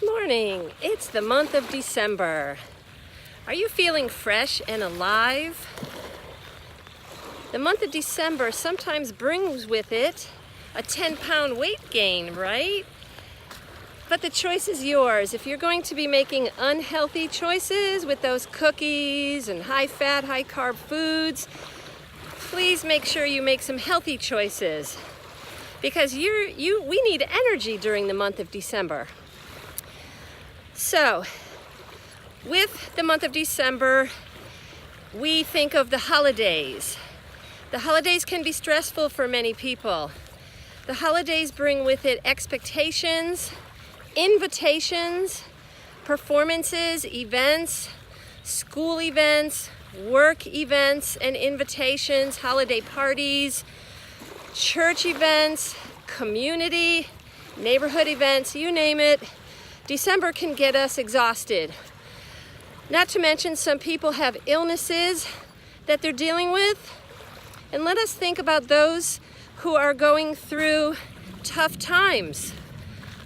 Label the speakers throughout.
Speaker 1: Morning. It's the month of December. Are you feeling fresh and alive? The month of December sometimes brings with it a 10-pound weight gain, right? But the choice is yours. If you're going to be making unhealthy choices with those cookies and high-fat, high-carb foods, please make sure you make some healthy choices because we need energy during the month of December. So, with the month of December, we think of the holidays. The holidays can be stressful for many people. The holidays bring with it expectations, invitations, performances, events, school events, work events and invitations, holiday parties, church events, community, neighborhood events, you name it. December can get us exhausted. Not to mention some people have illnesses that they're dealing with. And let us think about those who are going through tough times.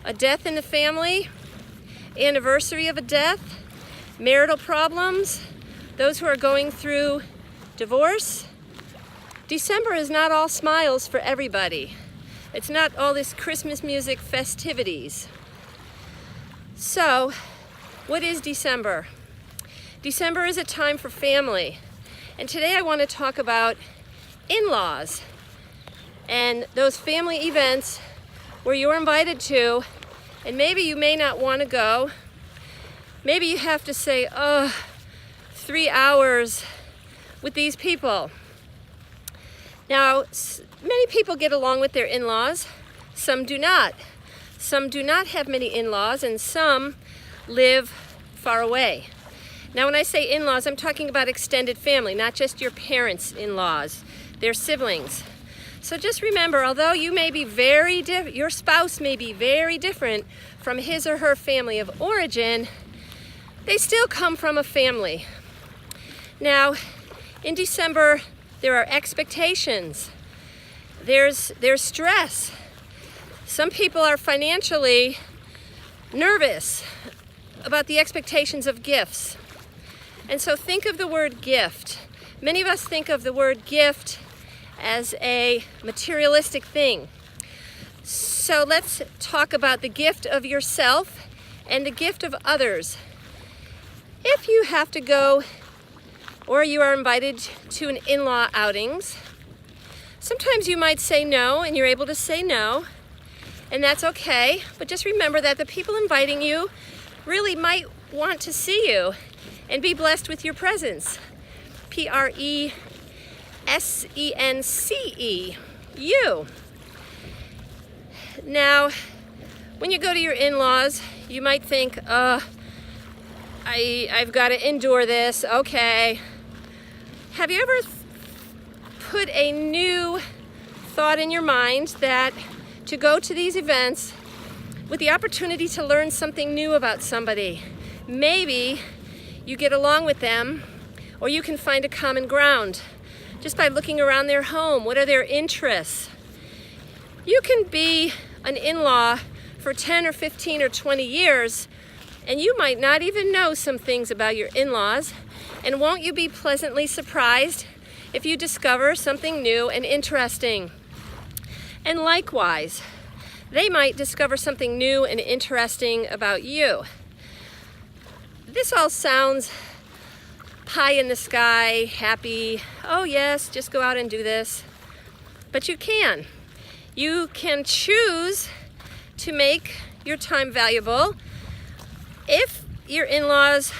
Speaker 1: A death in the family, anniversary of a death, marital problems, those who are going through divorce. December is not all smiles for everybody. It's not all this Christmas music festivities. So, what is December? December is a time for family. And today I want to talk about in-laws and those family events where you're invited to, and maybe you may not want to go. Maybe you have to say, 3 hours with these people. Now, many people get along with their in-laws, some do not. Some do not have many in-laws, and some live far away. Now, when I say in-laws, I'm talking about extended family, not just your parents' in-laws, their siblings. So just remember, although you may be your spouse may be very different from his or her family of origin, they still come from a family. Now, in December, there are expectations. There's stress. Some people are financially nervous about the expectations of gifts. And so think of the word gift. Many of us think of the word gift as a materialistic thing. So let's talk about the gift of yourself and the gift of others. If you have to go or you are invited to an in-law outings, sometimes you might say no, and you're able to say no. And that's okay, but just remember that the people inviting you really might want to see you and be blessed with your presence. Presence, you. Now, when you go to your in-laws, you might think, I've got to endure this, okay. Have you ever put a new thought in your mind that to go to these events with the opportunity to learn something new about somebody? Maybe you get along with them, or you can find a common ground just by looking around their home. What are their interests? You can be an in-law for 10 or 15 or 20 years, and you might not even know some things about your in-laws. And won't you be pleasantly surprised if you discover something new and interesting? And likewise, they might discover something new and interesting about you. This all sounds pie in the sky, happy. Oh yes, just go out and do this. But you can. You can choose to make your time valuable. If your in-laws,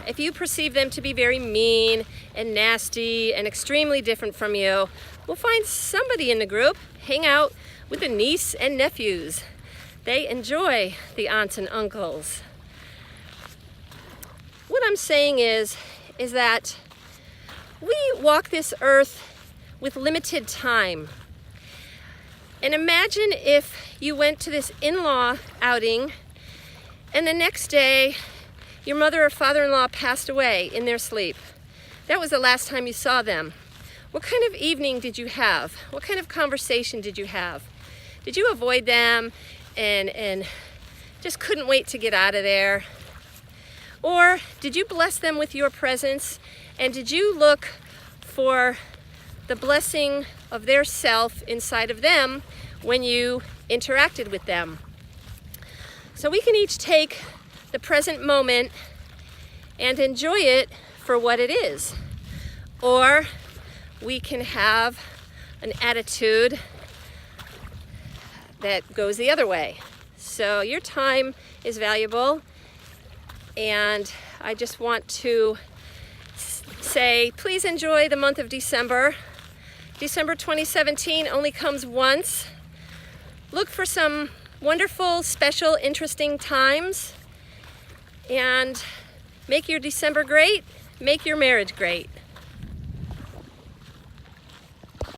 Speaker 1: if you perceive them to be very mean and nasty and extremely different from you, we'll find somebody in the group, hang out with the niece and nephews. They enjoy the aunts and uncles. What I'm saying is that we walk this earth with limited time. And imagine if you went to this in-law outing and the next day your mother or father-in-law passed away in their sleep. That was the last time you saw them. What kind of evening did you have? What kind of conversation did you have? Did you avoid them and just couldn't wait to get out of there? Or did you bless them with your presence, and did you look for the blessing of their self inside of them when you interacted with them? So we can each take the present moment and enjoy it for what it is. Or we can have an attitude that goes the other way. So your time is valuable, and I just want to say, please enjoy the month of December. December 2017 only comes once. Look for some wonderful, special, interesting times, and make your December great, make your marriage great.